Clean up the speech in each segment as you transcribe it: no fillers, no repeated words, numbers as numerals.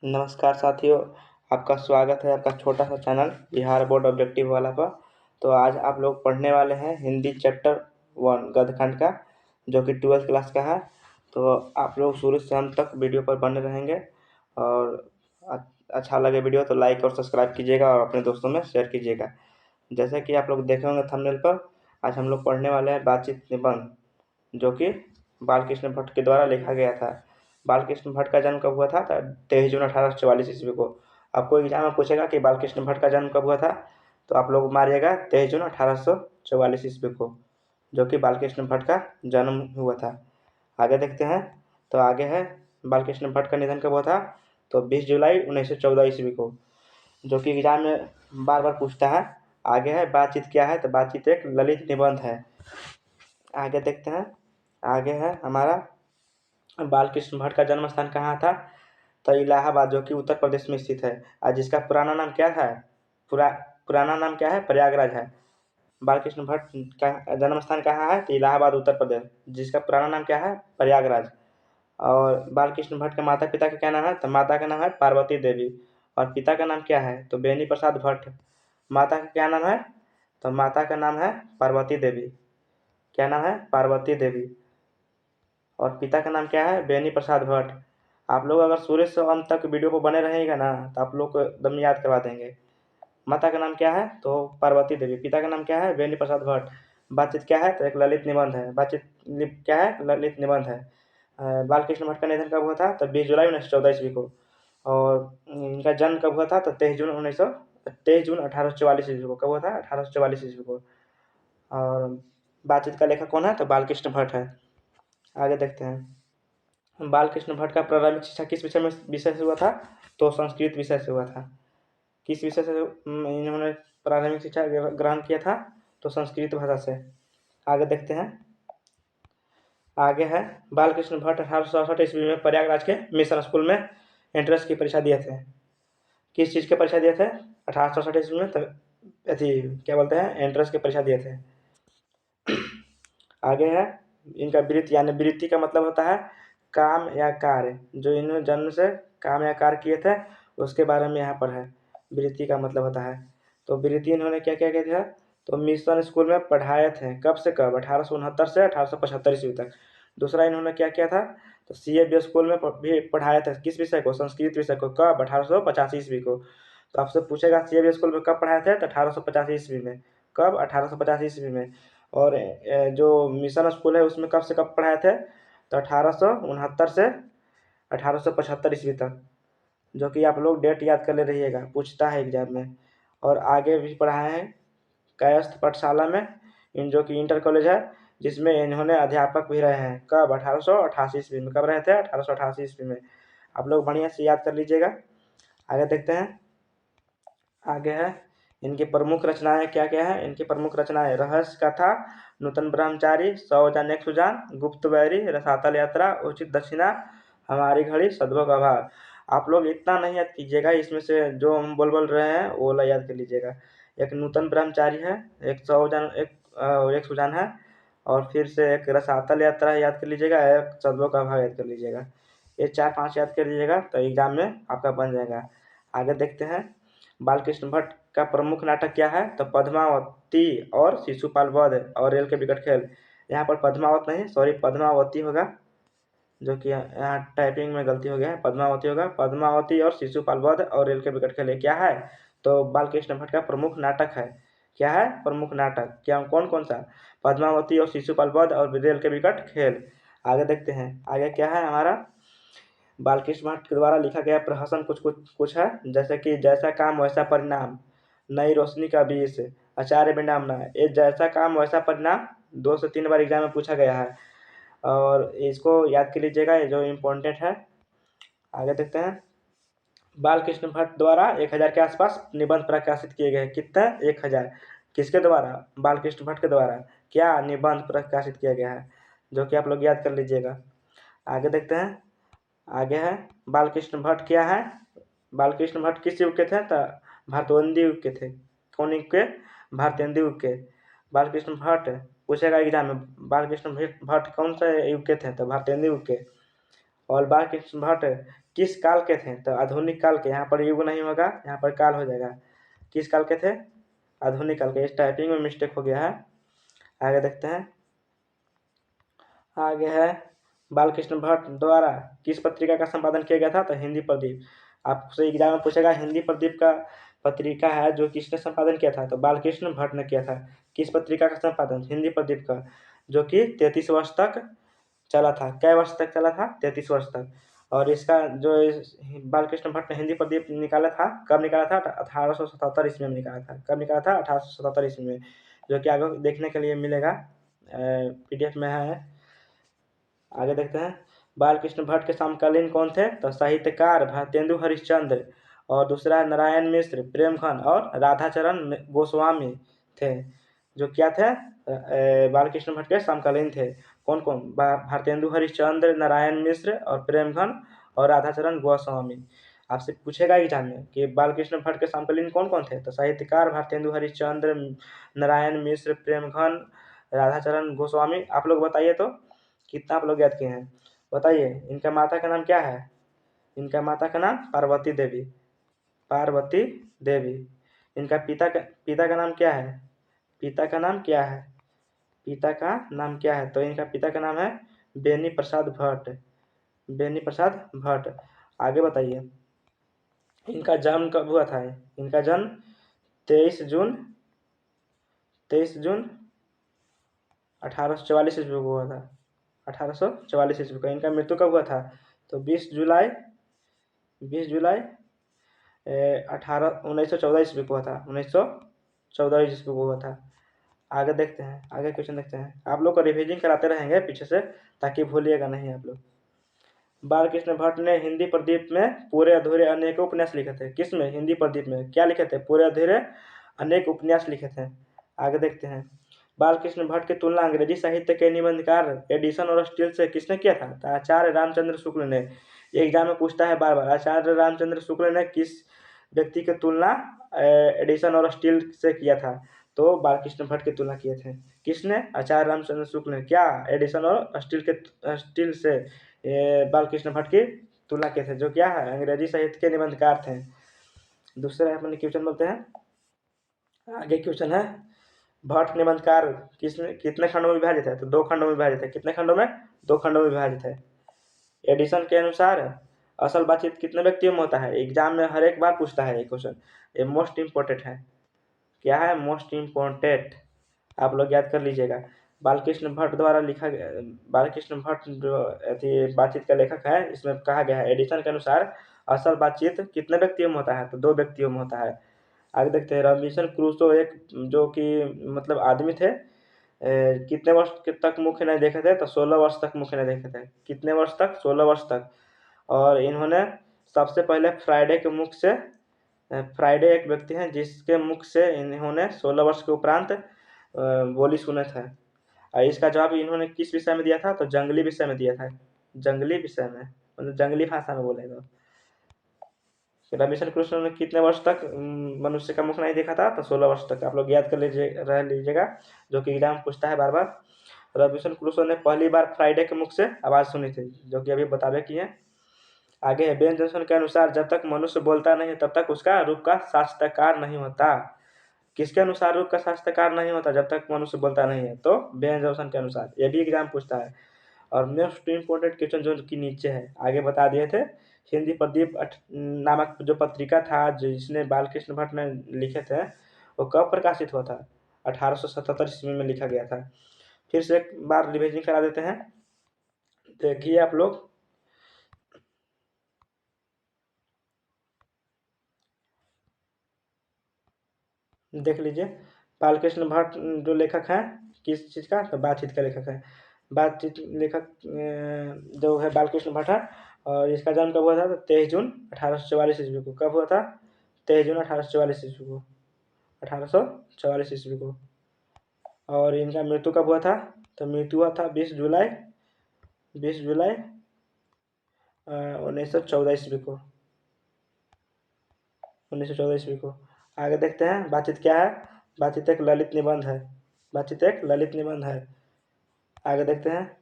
नमस्कार साथियों, आपका स्वागत है आपका छोटा सा चैनल बिहार बोर्ड ऑब्जेक्टिव वाला पर। तो आज आप लोग पढ़ने वाले हैं हिंदी चैप्टर 1 गद्यखंड का, जो कि 12th क्लास का है। तो आप लोग शुरू से अंत तक वीडियो पर बने रहेंगे और अच्छा लगे वीडियो तो लाइक और सब्सक्राइब कीजिएगा और अपने दोस्तों में शेयर कीजिएगा। जैसे कि आप लोग देखे होंगे थंबनेल पर, आज हम लोग पढ़ने वाले हैं बातचीत निबंध, जो कि बालकृष्ण भट्ट के द्वारा लिखा गया था। बालकृष्ण भट्ट का जन्म कब हुआ था? 23 जून 1844 ईस्वी को। आपको एग्जाम में पूछेगा कि बालकृष्ण भट्ट का जन्म कब हुआ था, तो आप लोग मारिएगा 23 जून 1844 ईस्वी को, जो कि बालकृष्ण भट्ट का जन्म हुआ था। आगे देखते हैं। तो आगे है बालकृष्ण भट्ट का निधन कब हुआ था? तो 20 जुलाई 1914 ईस्वी को, जो कि एग्जाम में बार बार पूछता है। आगे है बातचीत क्या है? तो बातचीत एक ललित निबंध है। आगे देखते हैं। आगे है हमारा बालकृष्ण भट्ट का जन्म स्थान कहाँ था? तो इलाहाबाद, जो कि उत्तर प्रदेश में स्थित है। और जिसका पुराना नाम क्या है? पुराना नाम क्या है? प्रयागराज है। बालकृष्ण भट्ट का जन्म स्थान कहाँ है? तो इलाहाबाद उत्तर प्रदेश, जिसका पुराना नाम क्या है? प्रयागराज। और बालकृष्ण भट्ट के माता पिता का क्या नाम है? तो माता का नाम है पार्वती देवी और पिता का नाम क्या है? तो बेनी प्रसाद भट्ट। माता का क्या नाम है? तो माता का नाम है पार्वती देवी। क्या नाम है? पार्वती देवी। और पिता का नाम क्या है? बेनी प्रसाद भट्ट। आप लोग अगर शुरू से अंत तक वीडियो को बने रहेगा ना, तो आप लोग को एकदम याद करवा देंगे। माता का नाम क्या है? तो पार्वती देवी। पिता का नाम क्या है? बेनी प्रसाद भट्ट। बातचीत क्या है? तो एक ललित निबंध है। क्या है? ललित निबंध है। बालकृष्ण भट्ट का निधन कब हुआ था? तो 20 जुलाई 1914 ईस्वी को। और इनका जन्म कब हुआ था? तो 23 जून 1844 ईस्वी को। कब हुआ था? 1844 ईस्वी को। और बातचीत का लेखक कौन है? तो बालकृष्ण भट्ट है। आगे देखते हैं। बालकृष्ण भट्ट का प्रारंभिक शिक्षा किस विषय से हुआ था? तो संस्कृत विषय से हुआ था। किस विषय से इन्होंने प्रारंभिक शिक्षा ग्रहण किया था? तो संस्कृत भाषा से। आगे देखते हैं। आगे है बालकृष्ण भट्ट 1868 ईस्वी में प्रयागराज के मिशन स्कूल में एंट्रेंस की परीक्षा दिए थे। किस चीज़ की परीक्षा दिए थे? 1868 ईस्वी में क्या बोलते हैं, एंट्रेंस की परीक्षा दिए थे। आगे है इनका वृत्ति, यानी वृत्ति का मतलब होता है काम या कार्य। जो इन्होंने जन्म से काम या कार्य किए थे उसके बारे में यहाँ पर है। वृत्ति का मतलब होता है। तो वृत्ति इन्होंने क्या क्या किया था? तो मिशन स्कूल में पढ़ाए थे। कब से कब? 1869 से 1875 ईस्वी तक। दूसरा इन्होंने क्या किया था? तो CAB स्कूल में भी पढ़ाए थे। किस विषय को? संस्कृत विषय को। कब? 1885 ईस्वी को। तो आपसे पूछेगा CAB स्कूल में कब पढ़ाए थे? तो 1885 ईस्वी में। कब? 1885 ईस्वी में। और जो मिशन स्कूल है उसमें कब से कब पढ़ाए थे? तो 1869 से 1875 ईस्वी तक, जो कि आप लोग डेट याद कर ले रहिएगा, पूछता है एग्जाम में। और आगे भी पढ़ाए हैं कायस्थ पाठशाला में, जो कि इंटर कॉलेज है, जिसमें इन्होंने अध्यापक भी रहे हैं। कब? 1888 ईस्वी में। कब रहे थे? 1888 ईस्वी में। आप लोग बढ़िया से याद कर लीजिएगा। आगे देखते हैं। आगे है इनकी प्रमुख रचनाएं क्या क्या है? इनकी प्रमुख रचनाएं रहस्य कथा, नूतन ब्रह्मचारी, 100 जान 1 सुजान, गुप्त बैरी, रसातल यात्रा, उचित दक्षिणा, हमारी घड़ी, सद्भव का भाग। आप लोग इतना नहीं याद कीजिएगा, इसमें से जो हम बोल रहे हैं वो वाला याद कर लीजिएगा। एक नूतन ब्रह्मचारी है, एक 100 जान 1 सुजान है, और फिर से एक रसातल यात्रा याद कर लीजिएगा, एक सद्भव का भाग याद कर लीजिएगा। ये 4-5 याद कर लीजिएगा तो एग्जाम में आपका बन जाएगा। आगे देखते हैं। बालकृष्ण भट्ट का प्रमुख नाटक क्या है? तो पद्मावती और शिशुपाल वध और रेल के विकट खेल। यहाँ पर पद्मावत नहीं, सॉरी, पद्मावती होगा, जो कि यहाँ टाइपिंग में गलती हो गया है। पद्मावती होगा। पद्मावती और शिशुपाल वध और रेल के विकट खेल ये क्या है? तो बालकृष्ण भट्ट का प्रमुख नाटक है। क्या है? प्रमुख नाटक। क्या? कौन कौन सा? पद्मावती और शिशुपाल वध और रेल के विकट खेल। आगे देखते हैं। आगे क्या है हमारा? बालकृष्ण भट्ट के द्वारा लिखा गया प्रहसन कुछ है, जैसे कि जैसा काम वैसा परिणाम, नई रोशनी का बीज, आचार्य विडम्बना। ये जैसा काम वैसा परिणाम 2 से 3 बार एग्जाम में पूछा गया है, और इसको याद कर लीजिएगा, ये जो इम्पोर्टेंट है। आगे देखते हैं। बालकृष्ण भट्ट द्वारा 1000 के आसपास निबंध प्रकाशित किए गए। कितने? 1000। किसके द्वारा? बालकृष्ण भट्ट के द्वारा क्या निबंध प्रकाशित किया गया है, जो कि आप लोग याद कर लीजिएगा। आगे देखते हैं। आगे है बालकृष्ण भट्ट क्या है? बालकृष्ण भट्ट किस युग के थे? तो भारतेंदु युग के थे। कौन युग के? भारतेंदु युग के। बालकृष्ण भट्ट पूछेगा एग्जाम में, बालकृष्ण भट्ट कौन सा युग के थे? तो भारतेंदु युग के। और बालकृष्ण भट्ट किस काल के थे? तो आधुनिक काल के, यहाँ पर युग नहीं होगा, यहाँ पर काल हो जाएगा। किस काल के थे? आधुनिक काल के। इस टाइपिंग में मिस्टेक हो गया है। आगे देखते हैं। आगे है बालकृष्ण भट्ट द्वारा किस पत्रिका का संपादन किया गया था? तो हिंदी प्रदीप। आपसे एग्जाम में पूछेगा हिंदी प्रदीप का पत्रिका है जो किसने संपादन किया था? तो बालकृष्ण भट्ट ने किया था। किस पत्रिका का संपादन? हिंदी प्रदीप का, जो कि 33 वर्ष तक चला था। कै वर्ष तक चला था? 33 वर्ष तक। और इसका जो बालकृष्ण भट्ट ने हिंदी प्रदीप निकाला था, कब निकाला था? 1877 ईस्वी में निकाला था। कब निकाला था? 1877 ईस्वी में, जो कि आगे देखने के लिए मिलेगा, PDF में है। आगे देखते हैं। बालकृष्ण भट्ट के समकालीन कौन थे? तो साहित्यकार भारतेंदु हरिश्चंद्र, और दूसरा है नारायण मिश्र, प्रेमखन और राधाचरण गोस्वामी थे, जो क्या थे? बालकृष्ण भट्ट के समकालीन थे। कौन कौन? भारतेंदु हरिश्चंद्र, नारायण मिश्र और प्रेमखन और राधाचरण गोस्वामी। आपसे पूछेगा एग्जाम में कि बालकृष्ण भट्ट के समकालीन कौन कौन थे? तो साहित्यकार भारतेंदु हरिश्चंद्र, नारायण मिश्र, प्रेमखन, राधाचरण गोस्वामी। आप लोग बताइए तो कितना आप लोग याद किए हैं? बताइए। इनका माता का नाम क्या है? इनका माता का नाम पार्वती देवी। पार्वती देवी। इनका पिता का नाम क्या है? पिता का नाम क्या है? पिता का नाम क्या है? तो इनका पिता का नाम है बेनी प्रसाद भट्ट। बेनी प्रसाद भट्ट। आगे बताइए। इनका जन्म कब हुआ था? इनका जन्म 23 जून 1844 ईस्वी को हुआ था। 1844 ईस्वी को। इनका मृत्यु कब हुआ था? तो 20 जुलाई 1914 ईस्वी को हुआ था। 1914 ईस्वी को हुआ था। आगे देखते हैं। आगे क्वेश्चन देखते हैं। आप लोग को रिवीजन कराते रहेंगे पीछे से, ताकि भूलिएगा नहीं आप लोग। बालकृष्ण भट्ट ने हिंदी प्रदीप में पूरे अधूरे अनेक उपन्यास लिखे थे। किस में? हिंदी प्रदीप में क्या लिखे थे? पूरे अधूरे अनेक उपन्यास लिखे थे। आगे देखते हैं। बालकृष्ण भट्ट की तुलना अंग्रेजी साहित्य के निबंधकार एडिसन और स्टील से किसने किया था? तो आचार्य रामचंद्र शुक्ल ने। एग्जाम में पूछता है बार बार, आचार्य रामचंद्र शुक्ल ने किस व्यक्ति की तुलना एडिसन और स्टील से किया था? तो बालकृष्ण भट्ट की तुलना किए थे। किसने? आचार्य रामचंद्र शुक्ल ने। क्या? एडिसन और स्टील से बालकृष्ण भट्ट की तुलना किए थे, जो क्या है? अंग्रेजी साहित्य के निबंधकार थे। दूसरा अपने क्वेश्चन बोलते हैं। आगे क्वेश्चन है, भट्ट निबंधकार कितने खंडों में विभाजित है? तो 2 खंडों में विभाजित है। कितने खंडों में? 2 खंडों में विभाजित है। एडिशन के अनुसार असल बातचीत कितने व्यक्तियों में होता है? एग्जाम में हर एक बार पूछता है ये क्वेश्चन। ये मोस्ट इम्पोर्टेंट है। क्या है? Most important. आप लोग याद कर लीजिएगा। बालकृष्ण भट्ट द्वारा लिखा गया, बालकृष्ण भट्ट जो बातचीत का लेखक है, इसमें कहा गया है एडिशन के अनुसार असल बातचीत कितने व्यक्तियों में होता है? तो 2 व्यक्तियों में होता है। आगे देखते हैं। रॉबिन्सन क्रूसो एक जो कि मतलब आदमी थे, कितने वर्ष तक मुख्य नहीं देखे थे? तो 16 वर्ष तक मुख्य नहीं देखे थे। कितने वर्ष तक? 16 वर्ष तक। और इन्होंने सबसे पहले फ्राइडे के मुख से, फ्राइडे एक व्यक्ति हैं जिसके मुख से इन्होंने 16 वर्ष के उपरांत बोली सुने थे। इसका जवाब इन्होंने किस विषय में दिया था? तो जंगली विषय में दिया था। जंगली विषय में, मतलब जंगली भाषा में बोले तो। रविशंकर कृष्ण ने कितने वर्ष तक मनुष्य का मुख नहीं देखा था? तो 16 वर्ष तक। आप लोग याद कर लीजिएगा, जो कि एग्जाम पूछता है बार बार। रविशंकर कृष्ण ने पहली बार फ्राइडे के मुख से आवाज सुनी थी, जो कि अभी बतावे की है। आगे है, बेन जॉनसन के अनुसार जब तक मनुष्य बोलता नहीं तब तक उसका रूप का साक्षात्कार नहीं होता। किसके अनुसार रूप का साक्षात्कार नहीं होता जब तक मनुष्य बोलता नहीं है? तो बेन जॉनसन के अनुसार। ये भी एग्जाम पूछता है। और मोस्ट इम्पोर्टेंट क्वेश्चन जो कि नीचे है, आगे बता दिए थे। हिंदी प्रदीप नामक जो पत्रिका था जिसने बालकृष्ण भट्ट ने लिखे थे, वो कब प्रकाशित हुआ था? 1877 ईस्वी में लिखा गया था। फिर से एक बार रिविजन करा देते हैं। देखिए आप लोग, देख लीजिए। बालकृष्ण भट्ट जो लेखक हैं, किस चीज़ का? तो बातचीत का लेखक है। बातचीत लेखक जो है बालकृष्ण भट्ट है। और इसका जन्म कब हुआ था? तो 23 जून 1844 ईस्वी को। कब हुआ था? 23 जून 1844 ईस्वी को। 1844 ईस्वी को। और इनका मृत्यु कब हुआ था? तो मृत्यु हुआ था 20 जुलाई 1914 ईस्वी को। 1914 ईस्वी को। आगे देखते हैं। बातचीत क्या है? बातचीत एक ललित निबंध है। बातचीत एक ललित निबंध है। आगे देखते हैं।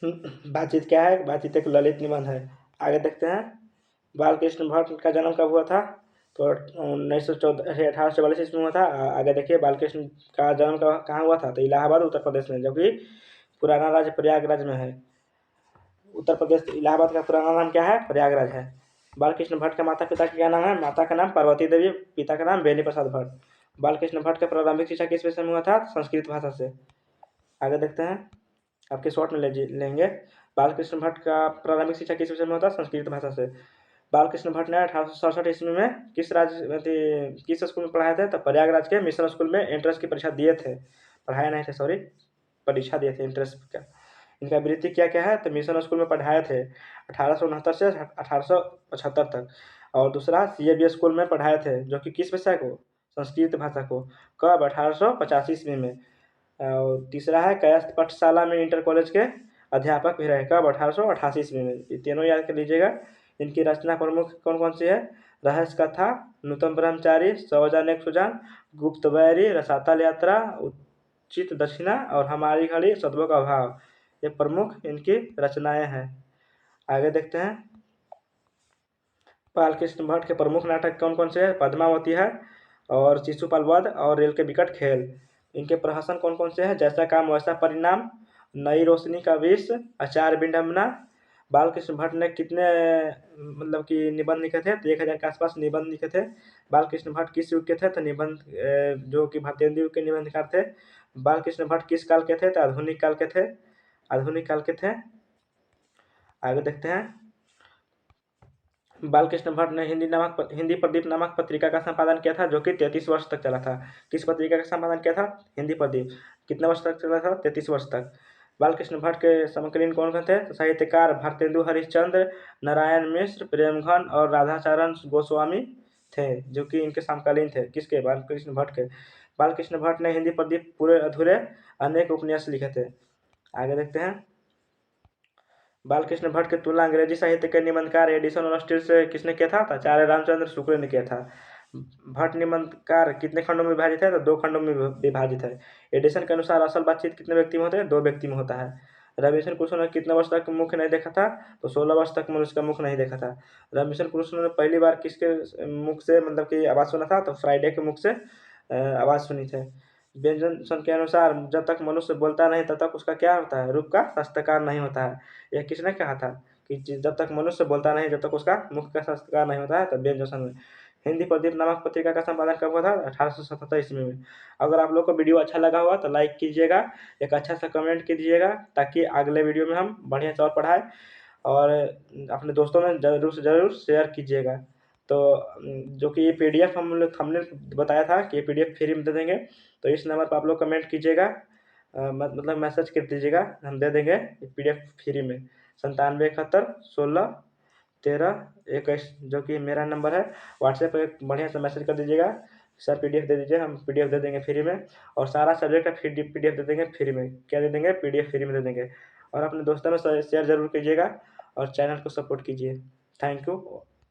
बातचीत क्या है? बातचीत एक ललित निबंध है। आगे देखते हैं, बालकृष्ण भट्ट का जन्म कब हुआ था? तो 1914 1844 ईस्वी में हुआ था। आगे देखिए, बालकृष्ण का जन्म कहाँ हुआ था? तो इलाहाबाद उत्तर प्रदेश में, जो कि पुराना राज्य प्रयागराज में है। उत्तर प्रदेश इलाहाबाद का पुराना नाम क्या है? प्रयागराज है। बालकृष्ण भट्ट का माता पिता का क्या नाम है? माता का नाम पार्वती देवी, पिता का नाम बेनी प्रसाद भट्ट। बालकृष्ण भट्ट का प्रारंभिक शिक्षा किस विषय में हुआ था? संस्कृत भाषा से। आगे देखते हैं, आपके शॉर्ट में लेंगे। बालकृष्ण भट्ट का प्रारंभिक शिक्षा किस विषय में होता है? संस्कृत भाषा से। बालकृष्ण भट्ट ने 1867 ईस्वी में किस स्कूल में पढ़ाए थे? तो प्रयागराज के मिशन स्कूल में एंट्रेंस की परीक्षा दिए थे, पढ़ाए नहीं थे, सॉरी, परीक्षा दिए थे एंट्रेंस का। इनका वृत्ति क्या क्या है? तो मिशन स्कूल में पढ़ाए थे 1869 से 1875 तक। और दूसरा CAB स्कूल में पढ़ाए थे, जो कि किस विषय को? संस्कृत भाषा को। कब? 1885 ईस्वी में। और तीसरा है कायस्थ पाठशाला में इंटर कॉलेज के अध्यापक भी रहे। कब? 1888 ईस्वी में। ये तीनों याद कर लीजिएगा। इनकी रचना प्रमुख कौन कौन सी है? रहस्य कथा, नूतन ब्रह्मचारी, सौजान एक सुजान, गुप्त बैरी, रसातल यात्रा, उचित दक्षिणा और हमारी घड़ी, सद्गुणों का अभाव। ये प्रमुख इनकी रचनाएं हैं। आगे देखते हैं, बालकृष्ण भट्ट के प्रमुख नाटक कौन कौन से हैं? पद्मावती है, और शिशुपाल वध, और रेल के विकट खेल। इनके प्रहसन कौन कौन से हैं? जैसा काम वैसा परिणाम, नई रोशनी का विष, आचार्य विडम्बना। बालकृष्ण भट्ट ने कितने मतलब कि निबंध लिखे थे? तो 1000 के आसपास निबंध लिखे थे। बालकृष्ण भट्ट किस युग के थे? तो निबंध जो कि भारतेंदु युग के निबंधकार थे। बालकृष्ण भट्ट किस काल के थे? तो आधुनिक काल के थे, आधुनिक काल के थे। आगे देखते हैं, बालकृष्ण भट्ट ने हिंदी प्रदीप नामक पत्रिका का संपादन किया था, जो कि 33 वर्ष तक चला था। किस पत्रिका का संपादन किया था? हिंदी प्रदीप। कितने वर्ष तक चला था? 33 वर्ष तक। बालकृष्ण भट्ट के समकालीन कौन कौन थे? तो साहित्यकार भारतेंदु हरिश्चंद्र, नारायण मिश्र, प्रेमघन और राधाचरण गोस्वामी थे, जो कि इनके समकालीन थे। किसके? बालकृष्ण भट्ट के। बालकृष्ण भट्ट ने हिंदी प्रदीप पूरे अधूरे अनेक उपन्यास लिखे थे। आगे देखते हैं, बालकृष्ण भट्ट की तुलना अंग्रेजी साहित्य के निबंधकार एडिसन और स्टील से किसने किया था? तो आचार्य रामचंद्र शुक्ल ने किया था। भट्ट निबंधकार कितने खंडों में विभाजित है? तो 2 खंडों में विभाजित है। एडिसन के अनुसार असल बातचीत कितने व्यक्ति में होते हैं? 2 व्यक्ति में होता है। रविशंकर कृष्ण ने कितने वर्ष तक मुख नहीं देखा था? तो 16 वर्ष तक मनुष्य का मुख नहीं देखा था। रविशंकर कृष्ण ने पहली बार किसके मुख से मतलब कि आवाज़ सुना था? तो फ्राइडे के मुख से आवाज़ सुनी थी। व्यंजन के अनुसार जब तक मनुष्य बोलता नहीं तब तक उसका क्या होता है? रूप का शास्त्रकार नहीं होता है। यह किसने कहा था? कि जब तक मनुष्य बोलता नहीं, जब तक उसका मुख का शास्त्रकार नहीं होता है, तब व्यंजन में। हिंदी प्रदीप नामक पत्रिका का संपादन कब हुआ था? 1877 ईस्वी में। अगर आप लोग को वीडियो अच्छा लगा हुआ तो लाइक कीजिएगा, एक अच्छा सा कमेंट कीजिएगा, ताकि अगले वीडियो में हम बढ़िया से और पढ़ाएँ। और अपने दोस्तों में ज़रूर से ज़रूर शेयर कीजिएगा। तो जो कि ये PDF हमने बताया था कि ये PDF फ्री में दे देंगे, तो इस नंबर पर आप लोग कमेंट कीजिएगा, मतलब मैसेज कर दीजिएगा, हम दे देंगे ये PDF फ्री में। 9771161321, जो कि मेरा नंबर है। व्हाट्सएप पर एक बढ़िया सा मैसेज कर दीजिएगा, सर PDF दे दीजिए, हम PDF दे देंगे फ्री में। और सारा सब्जेक्ट का PDF दे देंगे फ्री में। क्या दे देंगे? PDF फ्री में दे देंगे। और अपने दोस्तों में शेयर ज़रूर कीजिएगा और चैनल को सपोर्ट कीजिए। Thank you.